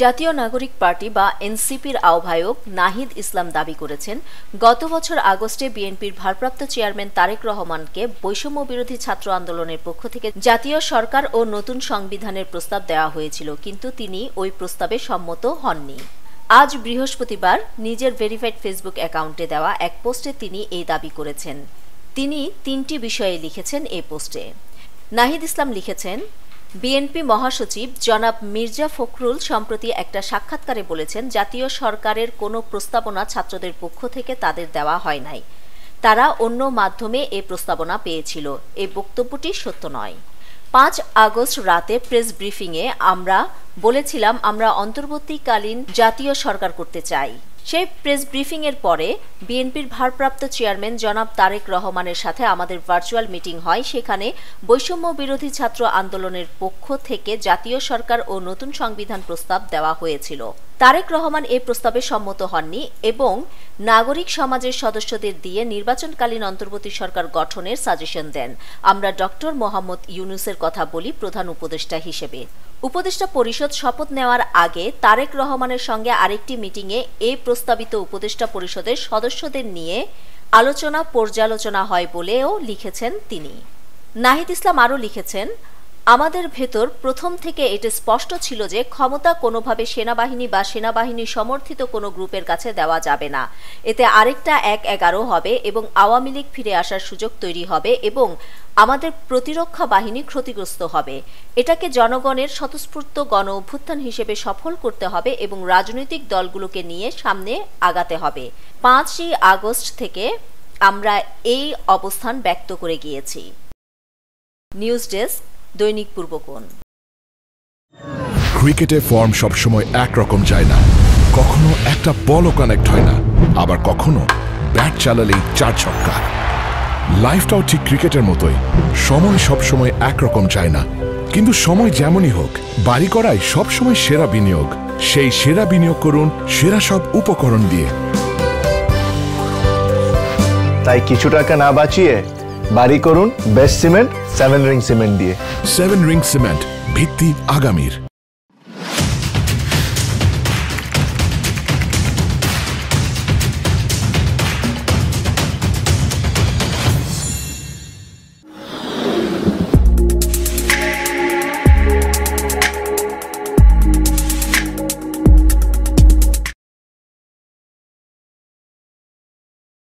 জাতীয় নাগরিক পার্টি বা এনসিপির আহ্বায়ক নাহিদ ইসলাম দাবি করেছেন, গত বছর আগস্টে বিএনপির ভারপ্রাপ্ত চেয়ারম্যান তারেক রহমানকে বৈষম্য বিরোধী ছাত্র আন্দোলনের পক্ষ থেকে জাতীয় সরকার ও নতুন সংবিধানের প্রস্তাব দেওয়া হয়েছিল, কিন্তু তিনি ওই প্রস্তাবে সম্মত হননি। আজ বৃহস্পতিবার নিজের ভেরিফাইড ফেসবুক অ্যাকাউন্টে দেওয়া এক পোস্টে তিনি এই দাবি করেছেন। তিনি ৩টি বিষয়ে লিখেছেন এই পোস্টে। নাহিদ ইসলাম লিখেছেন, বিএনপি মহাসচিব জনাব মির্জা ফখরুল সম্প্রতি একটা সাক্ষাৎকারে বলেছেন, জাতীয় সরকারের কোনো প্রস্তাবনা ছাত্রদের পক্ষ থেকে তাদের দেওয়া হয় নাই, তারা অন্য মাধ্যমে এই প্রস্তাবনা পেয়েছিল। এই বক্তব্যটি সত্য নয়। ৫ আগস্ট রাতে প্রেস ব্রিফিংয়ে আমরা বলেছিলাম আমরা অন্তর্বর্তীকালীন জাতীয় সরকার করতে চাই। সেই প্রেস ব্রিফিংয়ের পরে বিএনপির ভারপ্রাপ্ত চেয়ারম্যান জনাব তারেক রহমানের সাথে আমাদের ভার্চুয়াল মিটিং হয়। সেখানে বৈষম্য বিরোধী ছাত্র আন্দোলনের পক্ষ থেকে জাতীয় সরকার ও নতুন সংবিধান প্রস্তাব দেওয়া হয়েছিল। তারেক রহমান এই প্রস্তাবে সম্মত হননি এবং নাগরিক সমাজের সদস্যদের দিয়ে নির্বাচনকালীন অন্তর্বর্তী সরকার গঠনের সাজেশন দেন। আমরা ডক্টর মোহাম্মদ ইউনূসের কথা বলি প্রধান উপদেষ্টা হিসেবে। উপদেষ্টা পরিষদ শপথ নেওয়ার আগে তারেক রহমানের সঙ্গে আরেকটি মিটিংয়ে এই প্রস্তাবিত উপদেষ্টা পরিষদের সদস্যদের নিয়ে আলোচনা পর্যালোচনা হয় বলেও লিখেছেন তিনি। নাহিদ ইসলাম আরও লিখেছেন, আমাদের ভেতর প্রথম থেকে এটা স্পষ্ট ছিল যে ক্ষমতা কোনোভাবে সেনাবাহিনী বা সেনাবাহিনী সমর্থিত কোনো গ্রুপের কাছে দেওয়া যাবে না। এতে আরেকটা ১-১১ হবে এবং আওয়ামী লীগ ফিরে আসার সুযোগ তৈরি হবে এবং আমাদের প্রতিরক্ষা বাহিনী ক্ষতিগ্রস্ত হবে। এটাকে জনগণের স্বতঃস্ফূর্ত গণ অভ্যুত্থান হিসেবে সফল করতে হবে এবং রাজনৈতিক দলগুলোকে নিয়ে সামনে আগাতে হবে। ৫ই আগস্ট থেকে আমরা এই অবস্থান ব্যক্ত করে গিয়েছি। নিউজ ডেস্ক, দৈনিক পূর্বকোণ। ক্রিকেটে ফর্ম সবসময় একরকম যায় না, কখনো একটা বলও কানেক্ট হয় না, আবার কখনো ব্যাট চালালেই ৪ ছক্কা। লাইফটাও ঠিক ক্রিকেটের মতোই, সময় সবসময় একরকম যায় না, কিন্তু সময় যেমনই হোক বাড়ি করাই সবসময় সেরা বিনিয়োগ। সেই সেরা বিনিয়োগ করুন সেরা সব উপকরণ দিয়ে। তাই কিছু টাকা না বাঁচিয়ে বাড়ি করুন বেস্ট সিমেন্ট 7 রিং সিমেন্ট দিয়ে। 7 রিং সিমেন্ট, ভিত্তি আগামীর।